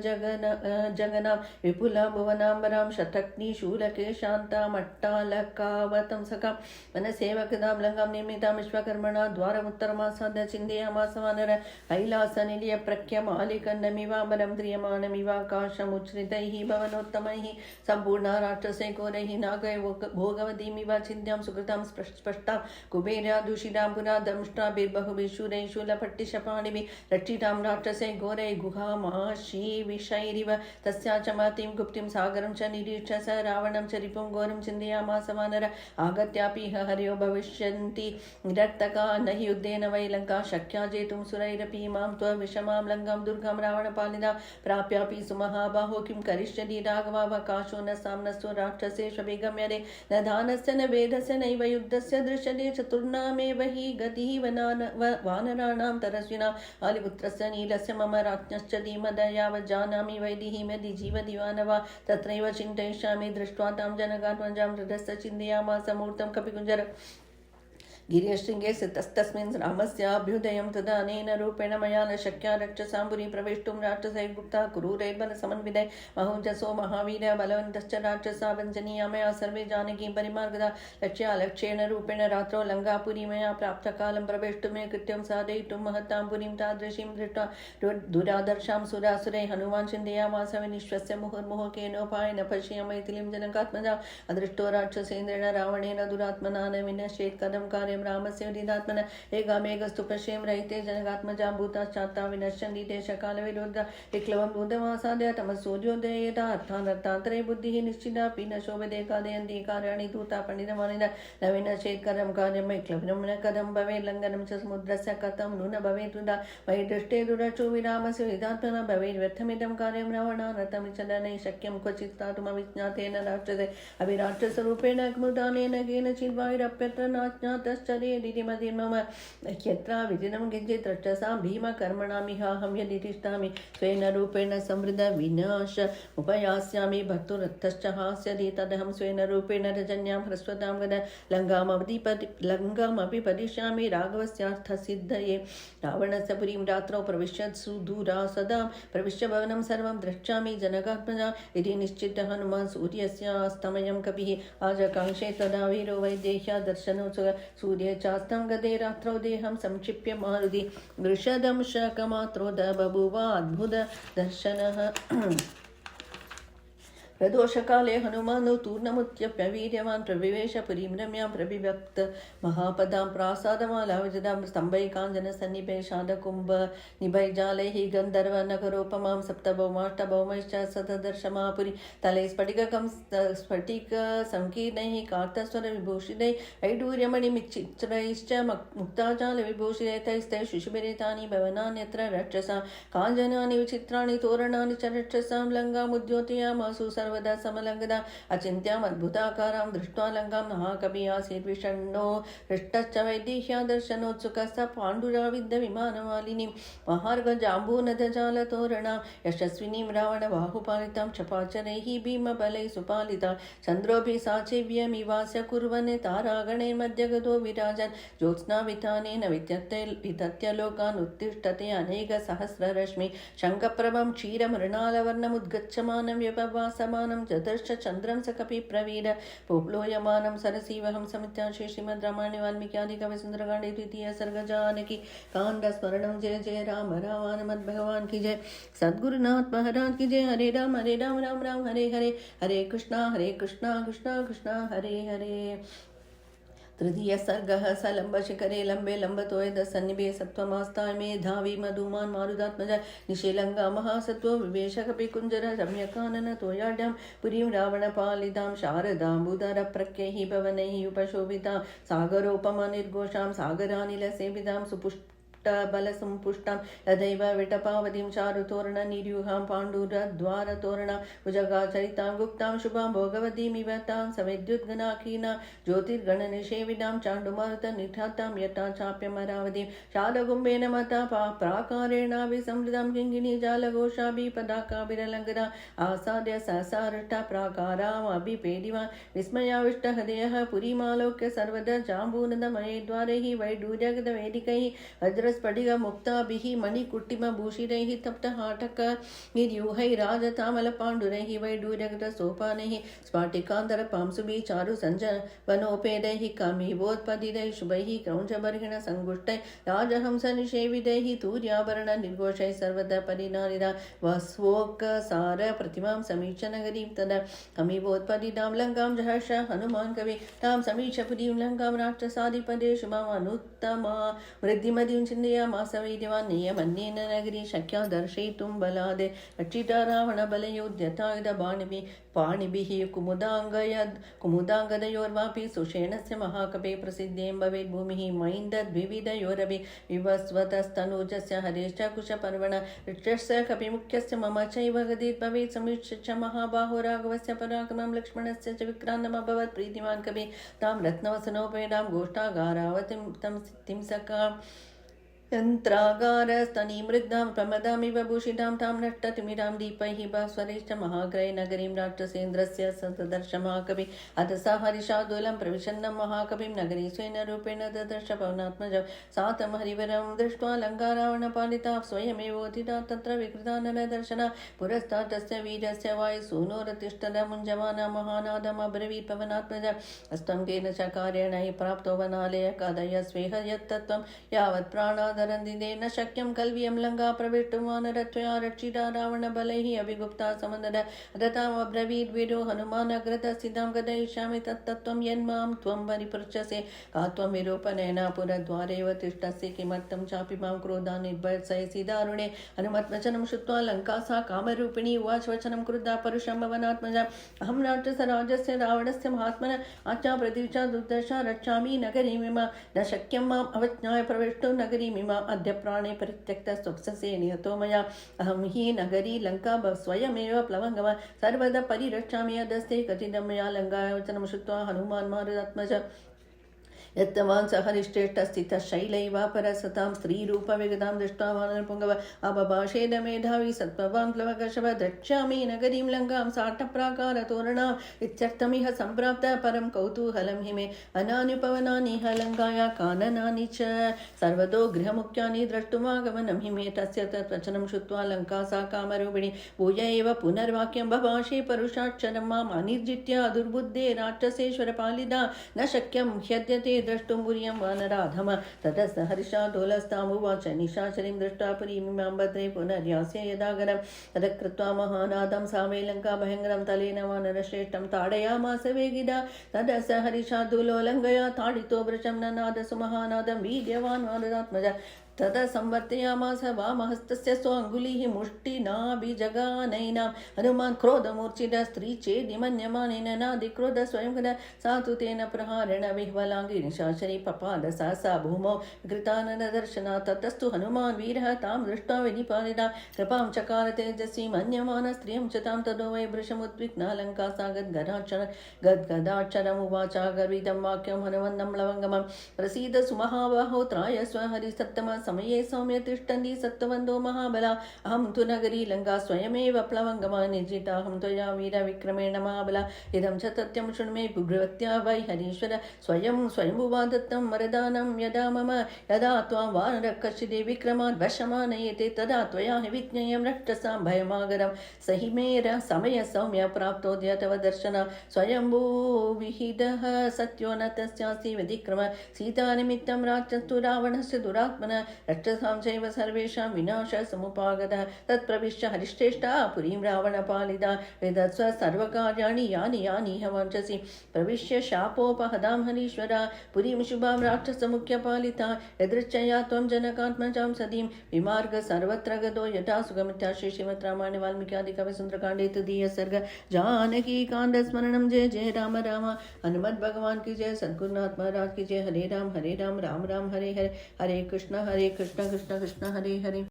A: जगनां विपुला भुवनाम्बरां शतग्निशूलकेशान्तामट्टालकावतंसकां वनसेवकदां लङ्कां निर्मितां विश्वकर्मणा द्वारमुत्तरमासाद्य चिन्तयामास वानर कैलासनिलयप्रख्यमालिकन्नमिवाम्बरं ध्रियमाणम् आकाशमुच्छ्रितैः भवनोत्तमैः सम्पूर्णा राक्षसैकोरैः नागै भोगवतीमिव चिन्त्यां सुकृतां स्पष्टां कुबेरादूषितां पुरा दंष्ट्राभिर्बहुभिः शूरैः शूलपट्टिशपाणिभिः रक्षितां राक्षसैः घोरैः गुहामाशीविषैरिव तस्या च महतीं गुप्तिं सागरं च निरीक्ष्य स रावणं च रिपुं घोरं चिन्तयामास वानर आगत्यापि हर्यो भविष्यन्ति निरर्थका न हि युद्धेन वै लङ्का शक्या जेतुं सुरैरपि मां त्वविषमां लङ्कां दुर्गां रावणपालितां प्राप्यापि सुमहाबाहो किं करिष्यति राघवावकाशो न साम्नस्तु राक्षसेषु विगम्यते न दानस्य न वेदस्य नैव युद्धस्य दृश्यते चतुर्णामेव हि गतिः वानराणां तरस्विनां आलिपुत्रस्य नीलस्य मम राज्ञश्च धीमदयावज्जानामि वैदिहीमयदि जीवति वा न वा तत्रैव चिन्तयिष्यामि दृष्ट्वा तां जनकात्मजां हृदस्य चिन्तयामास मूर्तं कपिकुञ्जर गिरिशृङ्गे स्थितस्तस्मिन् रामस्याभ्युदयं तदा अनेन रूपेण मया न शक्या रक्षसाम्बुरी प्रवेष्टुं राक्षसैर्गुप्ता क्रूरैर्बलसमन्वितैः महोजसो महावीर्य बलवन्तश्च राक्षसा वञ्चनीया मया सर्वे जानकीं परिमार्गदा लक्ष्यालक्ष्येण रूपेण रात्रौ लङ्कापुरी मया प्राप्तकालं प्रवेष्टुं कृत्यं साधयितुं महतां पुरीं तादृशीं दृष्ट्वा दुरादर्शां सुरासुरैः हनुमान् चिन्तयामास विनिश्वस्य मुहुर्मुहुर्केनोपायेन पश्य मैथिलीं जनकात्मजा अदृष्टो राक्षसेन्द्रेण रावणेन दुरात्मना न विनश्येत् कथं कार्यं रामस्य विदितात्मन एकामेकस्तु पश्येम रहिते जनकात्मजा भूताश्चात्ता विनश्यन्ति देशकालविरोधा विक्लवं भूतमासाद्य तमसूर्योदये यथा अर्थानर्थान्तरे बुद्धिः निश्चितापि न शोभते खादयन्ति कार्याणि दूता पण्डितमानिन न विनश्येत्करं कार्यं वैक्लवं न कथं भवेत् लङ्घनं च समुद्रस्य कथं नु न भवेत् वृथा वै दृष्टे दुरचो विरामस्य विदितात्मना भवेत् व्यर्थमिदं कार्यं रावणानर्थमिच्छदनैः शक्यं क्वचित् स्थातुमविज्ञातेन राक्षसे अभिराक्षसरूपेण मुदानेन केनचिद्वायुरप्यत्र नाज्ञातश्च मम यत्र विदिनं किञ्चित् रक्षसां भीमकर्मणामिहाहं यदि तिष्ठामि स्वेन रूपेण संवृद्ध विनाश उपयास्यामि भर्तुरर्थश्च हास्यति तदहं स्वेन रूपेण रजन्यां ह्रस्वतां गद लङ्कामपि पदिष्यामि राघवस्यार्थसिद्धये रावणस्य पुरीं रात्रौ प्रविश्य सुदूरा सदा प्रविश्य भवनं सर्वं द्रक्ष्यामि जनकात्मजा इति निश्चितः हनुमान् सूर्यस्यास्तमयं कपिः आजकाङ्क्षे तदा वीरो वैदेह्या दर्शनोत्सुक सूर्ये चास्तं गदे रात्रौ देहं संक्षिप्य मारुति वृषदंशकमात्रोद बभूव अद्भुत दर्शनः प्रदोषकाले हनुमानो तूर्णमुत्यप्यवीर्यवान् प्रविवेश पुरीं रम्यां प्रविभक्त महापदां प्रासादमालावजदां स्तम्भैः काञ्चनसन्निभे शादकुम्भ निभैर्जालैः गन्धर्वनगरोपमां सप्तभौमाष्टभौमैश्च सतदर्शमापुरी तले स्फटिकसङ्कीर्णैः कार्तस्वरविभूषितैः वैडूर्यमणिमिच्चित्रैश्च मुक्ताजालविभूषितैस्तैः शुशुभिरेतानि भवनान्यत्र रक्षसां काञ्चनानि विचित्राणि तोरणानि च रक्षसां लङ्कामुद्योतयामासु सर्वदा समलङ्घदा अचिन्त्याम् अद्भुताकारां दृष्ट्वा लङ्कां महाकवि आसीद्विषण्णो हृष्टश्च वैदेह्या दर्शनोत्सुकः पाण्डुराविद्धविमानमालिनीं महार्गजाम्बूनदजालतोरणा यशस्विनीं रावणबाहुपालितां क्षपाचरैः भीमबलैः सुपालिता चन्द्रोऽपि साचिव्यमिवास्य कुर्वन् तारागणैर्मध्यगतो विराजन् ज्योत्स्नावितानेन वितत्य लोकान् उत्तिष्ठते अनेकसहस्ररश्मि शङ्खप्रभं क्षीरमृणालवर्णमुद्गच्छमानं व्यपवासमानं चतुर्ष चन्द्रं स कपिप्रवीर पोप्लोयमानं सरसीवहं समित्याशे श्रीमद्रामायणे वाल्मीकिआदिकविसुन्दरकाण्डे द्वितीय सर्ग जानकी कांड स्मरणं जय जय राम राम हनुमत भगवान की जय। सद्गुरुनाथ महाराज की जय। हरे राम राम राम हरे हरे, हरे कृष्णा कृष्णा कृष्णा हरे हरे। तृतीय सर्गः सलम्बशिखरे लम्बे लम्बतोयद सन्निभे सत्त्वमास्ताय मेधावी मधुमान् मारुदात्मज निशीलङ्गा महासत्त्वो विवेशकपि कुञ्जर रम्यकानन तोयाढ्यां पुरीं रावणपालितां शारदाम्बुदरप्रख्यैः भवनैः उपशोभितां सागरोपमा निर्घोषां सागरानिलसेवितां बलसंपुष्टां तदैव विटपावतीं चारुतोरणनिर्युहां पाण्डुरद्वारतोरणा भुजगाचरितां गुप्तां शुभां भोगवतीमिव तां सविद्युद्गणाकीर्णां ज्योतिर्गणनिषेवितां चाण्डुमारुतनिठातां यथा चाप्यमरावतीं शालगुम्बेन मता प्राकारेणाभिसंवृतां किङ्गिणीजालघोषाभिपदाकाभिरलङ्कृता आसाद्य सहसारष्टा प्राकारामभिपेदिवान् विस्मयाविष्टहृदयः पुरीमालोक्य सर्वदा जाम्बूनदमये द्वारैः वैडूर्यगतवेदिकैः वज्रस्फटिक मुक्ताभिः मणिकुट्टिमभूषितैः तप्तहाटक निर्यूहैः राजतामलपाण्डुरैः वैडूर्यगतसोपानैः स्फाटिकान्तरपांसुभिः चारुसञ्जवनोपेदैः कामिवोत्पदितैः शुभैः क्रौञ्चबर्हिणसङ्गुष्टैः राजहंसनिषेवितैः तूर्याभरणनिर्घोषैः सर्वदा परिनारिता वस्वोक्सार प्रतिमां समीक्ष नगरीं तदा कमिवोत्पदितां लङ्कां जहर्ष हनुमान् कवि तां समीक्ष पुरीं लङ्कां राक्षसाधिपदे शुभमानुत्तमा वृद्धिमतीं चिन्तयामास वैद्यवान् नियमन्येन नगरी शक्या दर्शयितुं बलादे रक्षिता रावणबलयोद्यतायुधबाणिभिः पाणिभिः कुमुदाङ्गदयोर्वापि सुषेणस्य महाकवे प्रसिद्धें भवेत् भूमिः मैन्दद्विविधयोरपि विवस्वतस्तनूजस्य हरेश्च कुशपर्वण ऋक्षस्य कपिमुख्यस्य मम चैव गतिर्भवेत् समीक्ष्य च महाबाहो राघवस्य पराक्रमं लक्ष्मणस्य च विक्रान्तमभवत् प्रीतिमान् कवि तां रत्नवसनोपेदां गोष्ठागारावतीं सिद्धिं सका यन्त्रागारस्तनीमृग्धां प्रमदामिव भूषितां तां नष्टतिमिरां दीपैः भास्वरैश्च महाग्रहे नगरीं राक्षसेन्द्रस्य सतदर्श महाकवि अथ स हरिशार्दूलं प्रविशन्नं महाकविं नगरी स्वेन रूपेण ददर्श पवनात्मजं सातं हरिवरं दृष्ट्वा लङ्कारावणपालिता स्वयमेवोदिता तत्र विकृता नरदर्शना पुरस्तात् तस्य वीरस्य वायुसूनोरतिष्ठदा मुञ्जमाना महानादमब्रवीत् पवनात्मज हस्तं केन च कार्येण हि प्राप्तो वनालय कदय स्वेह यत्तत्त्वं यावत् प्राणात् न शक्यं कल्वियं लङ्का प्रवेष्टुं वानरत्वया रक्षिता रावणबलैः अभिगुप्ता समन्दद अदतामब्रवीद् वीरो हनुमान् अग्रतस्थितां कथयिष्यामि तत्तत्त्वं यन्मां त्वं परिपृच्छसे का त्वं विरूपणेन पुरद्वारेव तिष्ठसि किमर्थं चापि मां क्रोधान् निर्भर्त्सयसि दारुणे हनुमद्वचनं श्रुत्वा लङ्का सा कामरूपिणी उवाच वचनं क्रुद्धा परुषं भवनात्मजा अहं राक्षसराजस्य रावणस्य महात्मनः आज्ञाप्रतीक्षा दुर्दशा रक्षामि नगरीमिमा न शक्यं माम् अवज्ञाय प्रवेष्टुं नगरीमिमा अद्य प्राणे परित्यक्तः स्वप्ससे निहतो मया अहं हि नगरी लङ्का स्वयमेव प्लवङ्गवान् सर्वदा परिरक्षामि यदस्ते कथितं मया लङ्कायाः वचनं श्रुत्वा हनुमान् मारुतात्मज यत्तवान् स हरिश्रेष्ठस्थितः शैलैवापरसतां स्त्रीरूपविगतां दृष्ट्वा वानरपुङ्गव अबभाषेद मेधावी सत्त्ववान् प्लवकशव द्रक्ष्यामि नगरीं लङ्कां साटप्राकारतोरणाम् इत्यर्थमिह सम्प्राप्तः परं कौतूहलं हि मे अनान्युपवनानि ह लङ्काया काननानि च सर्वतो गृहमुख्यानि द्रष्टुमागमनं हि मे तस्य तद्वचनं श्रुत्वा लङ्का सा कामरूपिणी भूय एव पुनर्वाक्यं बभाषे परुषाक्षरं माम् अनिर्जित्य दुर्बुद्धे राक्षसेश्वरपालिता न शक्यं ह्यद्यते द्रष्टुं पुर्यं वानराधम ततः स हर्षादोलस्तामुवाच निशाचरीं दृष्ट्वा पुरीमिमां भद्रे पुनर्यास्य यदागरं ततः कृत्वा महानादं सा वै लङ्का भयङ्करं तलेन वानरश्रेष्ठं ताडयामास वेगिदा ततः स हर्षादुलो लङ्घया ताडितो वृषं ननाद सुमहानादं वीर्यवान् वानरात्मज तदा संवर्तयामास वामहस्तस्य स्वाङ्गुलिः मुष्टिनाभिजगानैनां हनुमान् क्रोधमूर्छित स्त्री चेदिमन्यमानेन नादिक्रोध स्वयं कदा सा तु तेन प्रहारेण विह्वलाङ्गी निशाचरी पपाद सा भूमौ कृताननदर्शनात् ततस्तु हनुमान् वीरः तां दृष्ट्वा विनिपालिता कृपां चकार तेजस्वी मन्यमान स्त्रियं च तां तदो वै वृषमुद्विग्ना लङ्का सा गद्गदाक्षरमुवाच गर्वितं वाक्यं हनुमन्दं लवङ्गमं प्रसीद सुमहाबाहो त्रायस्व हरिसत्तम समये सौम्य तिष्ठन्ति सत्त्ववन्दो महाबला अहं तु नगरी लङ्का स्वयमेव प्लवङ्गमा निर्जिताहं त्वया वीरविक्रमेण महाबला इदं च तथ्यं शृणु मे भृगवत्या वै हरीश्वर स्वयंभुवा दत्तं वरदानं यदा मम यदा त्वां वानरः कश्चिदे विक्रमात् वशमानयेते तदा त्वया हि विज्ञेयं रक्षसां भयमागरं सहि मेर समय सौम्य प्राप्तोऽद्य तव दर्शन स्वयंभू विहितः सत्यो न तस्यास्ति व्यतिक्रम सीतानिमित्तं राक्षस्तु रावणस्य दुरात्मन रक्षसां चैव सर्वेषां विनाश समुपागतः तत्प्रविश्य हरिश्रेष्ठा पुरीं रावणपालिता वेदस्व सर्वकार्याणि यानि यानिह वाञ्छसि प्रविश्य शापोपहदां हरीश्वरा पुरीं शुभां राक्षसमुख्यपालिता यदृच्छया त्वं जनकात्मजां सदीं विमार्ग सर्वत्र गतो यथा सुगमित्या श्री श्रीमद् रामायण वाल्मीकि आदि कवि सुंदरकांडे तृतीय सर्ग जानकी कांड स्मरणम जय जय राम राम हनुमत भगवान की जय सद्गुरुनाथ महाराज की जय हरे राम राम राम हरे हरे हरे कृष्ण कृष्ण कृष्ण हरे हरे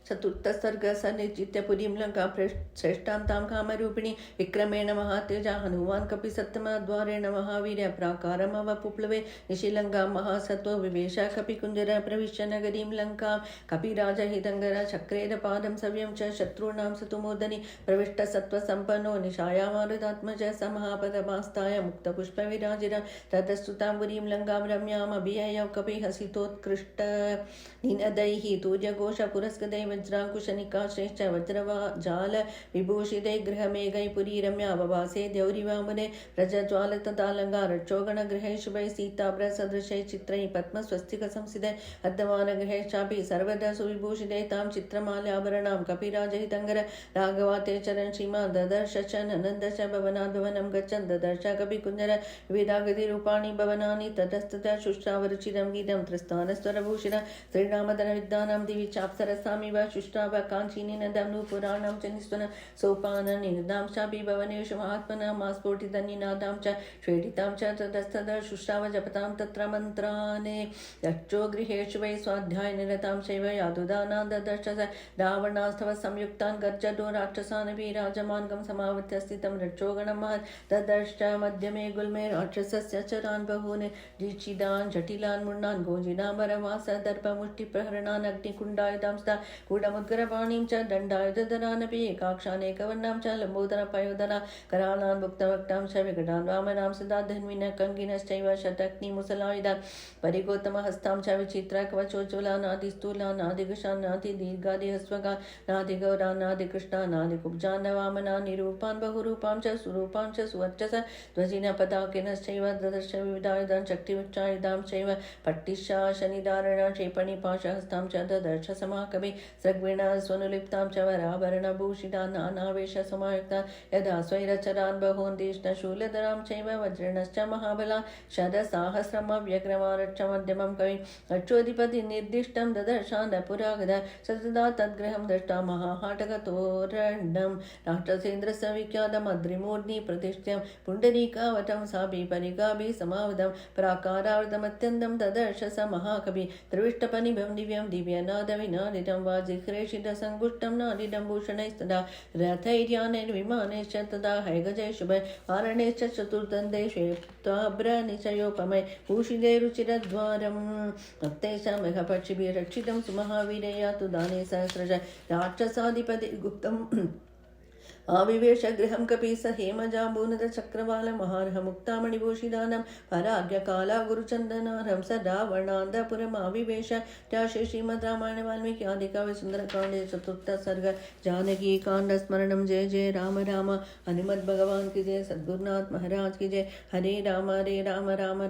A: चतुर्थ सर्ग सनिचित्य पुरीं लंका श्रेष्ठां तां कामरूपिणी विक्रमेण महातेजा हनुमान् कपि सत्तमद्वारेण महावीर्य प्राकारमवपुप्लवे निशिलङ्कां महासत्त्व विवेश कपि कुञ्जर प्रविश्य नगरीं लङ्कां कपिराजहितङ्गर चक्रेण पादं सव्यं च शत्रूणां सतुमूर्धनि प्रविष्ट सत्त्वसम्पन्नो निशायामारुदात्मज समहापदमास्ताय मुक्तपुष्पविराजिर ततस्तुतां पुरीं लङ्कां रम्यामभिययौ कपि हसितोत्कृष्ट निनदैः तूर्यघोष पुरस्कदैव वज्राङ्कुशनिका श्रेष्ठ वज्रजाल विभूषिते गृहमेघै पुरी रम्याववासे द्यौरिवामुने रजज्वाल तदालङ्गा रक्षोगणगृहै शुभै सीताभ्रसदृशै चित्रै पद्मस्वस्तिकसंसिदै अर्धमानगृहै चापि सर्वदा सुविभूषिते तां चित्रमाल्याभरणां कपिराजहितङ्गर राघवाते चरन् श्रीमान् ददर्श च ननन्दश भवनाद्भवनं गच्छन् ददर्श कपिकुञ्जर विविधागतिरूपाणि भवनानि ततस्ततः शुश्रावरुचिरं गीतं त्रिस्थानस्वरभूषिण श्रीरामधनविद्यानां दिवि चाप्सरसामिव शुष्टाव काञ्चीनिनदं नूपुराणां च निस्वन सोपाननिनदां चापि भवनेषु महात्मनां स्फोटितनिनादां च श्वेडितां च ततस्ततः शुश्राव जपतां तत्र मन्त्राने रक्षो गृहेषु वै स्वाध्यायनिरतां चैव यादुदानां ददर्श रावणास्तव संयुक्तान् गर्जतो राक्षसान् विराजमानगं समावृत्य स्थितं रक्षोगणं महत् ददर्श मध्यमे गुल्मे राक्षसस्य चरान् बहून् दीक्षितान् जटिलान् मुण्डान् गोजिनाम्बरवास दर्पमुष्टिप्रहरणान् अग्निकुण्डायुधांस्ता कूटमुद्गरपाणिं च दण्डायुधधरानपि एकाक्षानेकवर्णां च लम्बोदरपयोधरा करालान् भुक्तवक्तां च विकटान् वामनां सदा धन्विनः कङ्गिनश्चैव शतग्निमुसलायुधान् परिगौतमहस्तां च विचित्रकवचोज्ज्वलानादिस्थूलान् नादिघुषान् नादिदीर्घादिहस्वगान् नादिगौरान् नादिकृष्णान् नादिकुब्जान् वामनान् निरूपान् बहुरूपां च सुरूपां च सुवर्चस ध्वजिनपदाकिनश्चैव ददर्श विविधायुधान् शक्तिमुच्चायुधां चैव पट्टिशा शनिधारणा क्षेपणिपाशहस्तां च ददर्श समाकवि सृग्वीणा स्वनुलिप्तां च वराभरणभूषितान् नानावेशसमायुक्तान् यदा स्वैरचरान् बहून् तीक्ष्णशूलधरां चैव वज्रणश्च महाबला शतसाहस्रमव्यग्रमारक्ष मध्यमं कवि रक्षोधिपति निर्दिष्टं ददर्शान्नपुरागदा सतदा तद्गृहं दृष्टा महाहाटकतोरणं राक्षसेन्द्रस्य विख्यातमद्रिमूर्ध्नि प्रतिष्ठ्यं पुण्डरीकावटं साभि परिगाभि समावृतं प्राकारावृतमत्यन्तं ददर्श स महाकवि त्रिविष्टपनिभं दिव्यं दिव्यनादविनादितं वाजिह्रेषितसङ्गुष्टं नादिदं भूषणैस्तदा रथैर्यानैर्विमानैश्च तदा हैगजै शुभै वारणैश्च चतुर्दन्दै श्वेताभ्रनिचयोपमै भूषितैरुचिरद्वारं तत्तेषामिह पक्षिभिः रक्षितं सुमहावीरे यातु दाने सहस्रज राक्षसाधिपति गुप्तम् आविवेश गृहं कपि स हेमजाम्बूनद चक्रवाल महार्ह मुक्तामणिभूषिदानं पराज्ञकाला गुरुचन्दनारं स रावणान्धपुरमाविवेश श्री श्रीमद् रामायण वाल्मीकि आदि काव्य सुंदरकांडे चतुर्थ सर्ग जानकी कांड स्मरणं जय जय राम राम हनुमत भगवान की जय सद्गुरुनाथ महाराज की जय हरे राम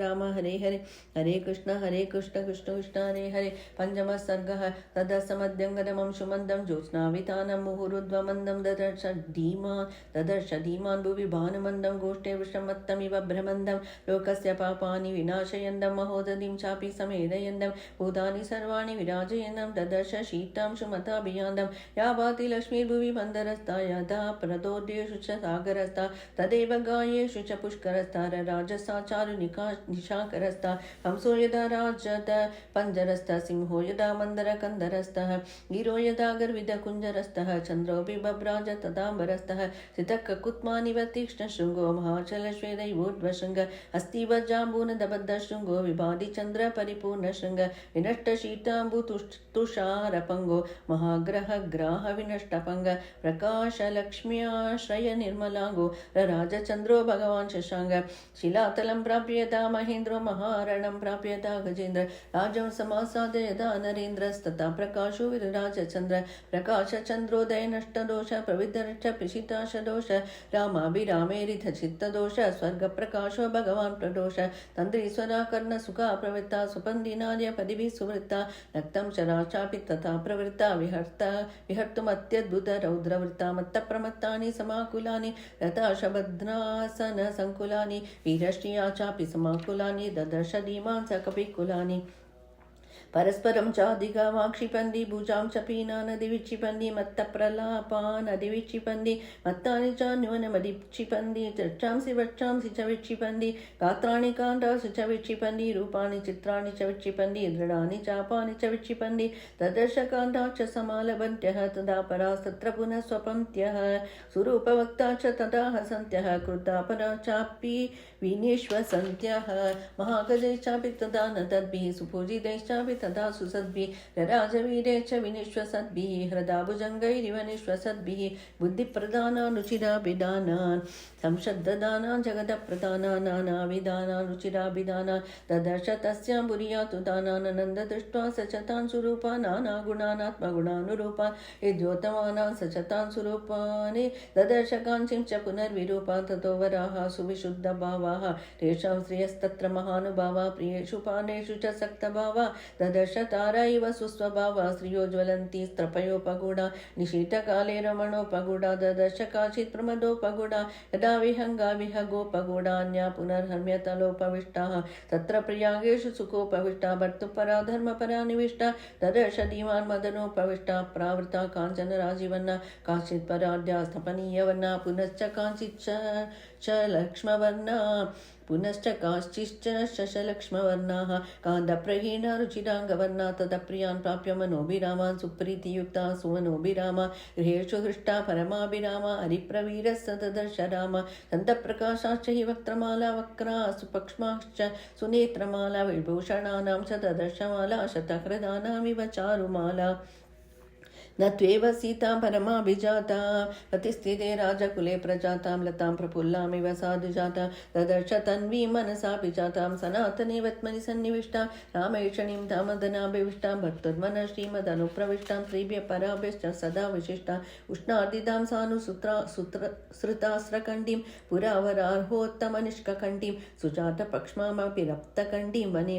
A: राम हरे हरे हरे कृष्ण कृष्ण कृष्ण हरे हरे पंचम सर्ग तदसमद्यंगदमं सुमन्दं ज्योत्स्नावितानं मुहुरुद्वमन्दं ददर्श धीमान् ददर्श धीमान् भुवि भानुमन्दं गोष्ठे विषमत्तमिव भ्रमन्दं लोकस्य पापानि विनाशयन्दं महोदधिं चापि समेदयन्दं भूतानि सर्वाणि विराजयन्दं ददर्श शीतांशुमताभियान्दं या भाति लक्ष्मीर्भुवि मन्दरस्था यदा प्रदोद्येषु च सागरस्था तदेव गायेषु च पुष्करस्था राजसा चारुनिका निशाकरस्था हंसो यदा राजत पञ्जरस्थः सिंहो यदा मन्दरकन्दरस्थः गिरो यदा गर्विदकुञ्जरस्थः चन्द्रोऽपि बभ्राज तदाम्बरस्थः सितककुत्मानिव तीक्ष्णशृङ्गो महाचलश्वेदैवोर्ध्वशृङ्ग अस्तिवज्जाम्बूनदबद्धशृङ्गो विभाति चन्द्रपरिपूर्णशृङ्ग विनष्टशीताम्बुतुषारपङ्गो महाग्रहग्राहविनष्टपङ्ग प्रकाशलक्ष्म्याश्रय निर्मलाङ्गो रराजचन्द्रो भगवान् शशाङ्ग शिलातलं प्राप्य यदा महेन्द्रो महारणं प्राप्य यदा गजेन्द्र राजं समासाद्य यदा नरेन्द्रस्तथा प्रकाशो विराजचन्द्र प्रकाशचन्द्रोदय नष्टदोष प्रविदर्च पिशिताशदोष रामाभिरामेरितचित्तदोष स्वर्गप्रकाशो भगवान् प्रदोष तन्द्रीश्वरा कर्णसुखा प्रवृत्ता सुपन्दिनार्य पदिभिः सुवृत्ता रक्तं चराचापि तथा प्रवृत्ता विहर्तुमत्यद्भुत रौद्रवृत्ता मत्तप्रमत्तानि समाकुलानि रथाशभद्रासनसङ्कुलानि वीरश्रिया चापि समाकुलानि ददर्श धीमान् सकपिकुलानि परस्परं चादिगावाक्षिपन्ति भुजां च पीनानदिविक्षिपन्ति मत्तप्रलापानदिविक्षिपन्ति मत्तानि च न्यूनमदिक्षिपन्ति चर्चांसि वक्षांसि च विक्षिपन्ति गात्राणि काण्डासु च विक्षिपन्ति रूपाणि चित्राणि च विक्षिपन्ति दृढानि चापानि च विक्षिपन्ति तदर्शकाण्डा च समालभन्त्यः तदा परास्तत्र पुनः स्वपन्त्यः सुरूपवक्ता च तदा हसन्त्यः क्रुद्धापरा चापि विनिश्वसन्त्यः महागजैश्चापि तदा न तद्भिः सुपूजितैश्चापि तदा सुसद्भिः रराजवीरे च विनिश्वसद्भिः हृदा भुजङ्गैरिव निश्वसद्भिः बुद्धिप्रदानान् रुचिराभिधानान् संशद्ददानान् जगदप्रदानान् नानाविधानान् रुचिराभिधानान् ददर्श तस्यां पुरीयातु दानान् नन्द दृष्ट्वा स च तान् स्वरूपान् नानागुणानात्मगुणानुरूपान् यद्योतमानान् स च तान् स्वरूपानि ददर्श काञ्चीं च पुनर्विरूपान् ततो वराः सुविशुद्धभावाः तेषां श्रियस्तत्र महानुभावा प्रियेषु पानेषु च सक्तभावा ददर्श तारा इव सुस्वभावा श्रियोज्वलन्ति स्त्रपयोपगूढा निशीतकाले रमणोपगूढा ददर्श काचित् प्रमदोपगूढा यदा विहङ्गा विहगोपगूढान्या पुनर्हर्म्यतलोपविष्टाः तत्र प्रयागेषु सुखोपविष्टा भर्तुपरा धर्मपरा निविष्टा ददर्श धीमान् मदनोपविष्टा प्रावृता काञ्चन राजीवन्ना काचित् पराद्या स्थपनीयवर्णा पुनश्च काञ्चित् च लक्ष्मवर्णा पुनश्च काश्चिश्च शशलक्ष्मवर्णाः कान्दप्रहीणा रुचिराङ्गवर्णा तदप्रियान् प्राप्य मनोभिरामान् सुप्रीतियुक्ता सुमनोभिरामा गृहेषु हृष्टा परमाभिरामा हरिप्रवीरस्य तदर्श रामा सन्तप्रकाशाश्च हि वक्त्रमाला वक्रा सुपक्ष्माश्च सुनेत्रमाला विभूषणानां च तदर्शमाला शतहृदानामिव चारुमाला न त्वेव सीता परमाभिजाता प्रतिस्थिते राजकुले प्रजातां लतां प्रफुल्लामिव साधुजाता ददर्श तन्वीं मनसापि जातां सनातने वत्मनि सन्निविष्टा रामेषणीं दामदनाभिविष्टां भर्तुर्मनः श्रीमदनुप्रविष्टां स्त्रीभ्यः पराभ्यश्च सदा विशिष्टा उष्णार्दितां सानुसृतास्रकण्डीं पुरावरार्होत्तमनिष्ककण्डीं सुजातपक्ष्मामपि रप्तकण्डीं वने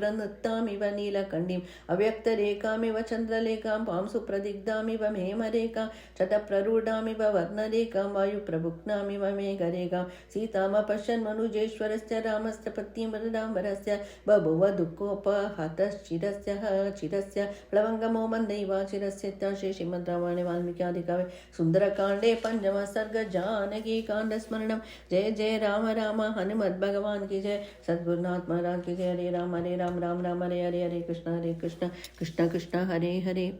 A: प्रनृत्तामिव नीलकण्डीं अव्यक्तरेखामिव चन्द्रलेखां पांसु प्रदिग्धामिव मेमरेखां शतप्ररूढामिव वर्णरेखां वायुप्रभुक्नामिव मेघरेखां सीतामपश्यन् मनुजेश्वरस्य रामस्य पत्नीं वरदाम्बरस्य बभुव दुःखोपहतश्चिरस्य प्लवङ्गमो मन्दैवाचिरस्य श्रीमद् रामायणे वाल्मीकिआदिकाव्ये सुन्दरकाण्डे पंचमः सर्ग जानकीकाण्डस्मरणं जय जय राम राम हनुमद्भगवान् की जय सद्गुरुनाथ महाराज की जय हरे राम राम राम हरे हरे हरे कृष्ण कृष्ण कृष्ण हरे हरे।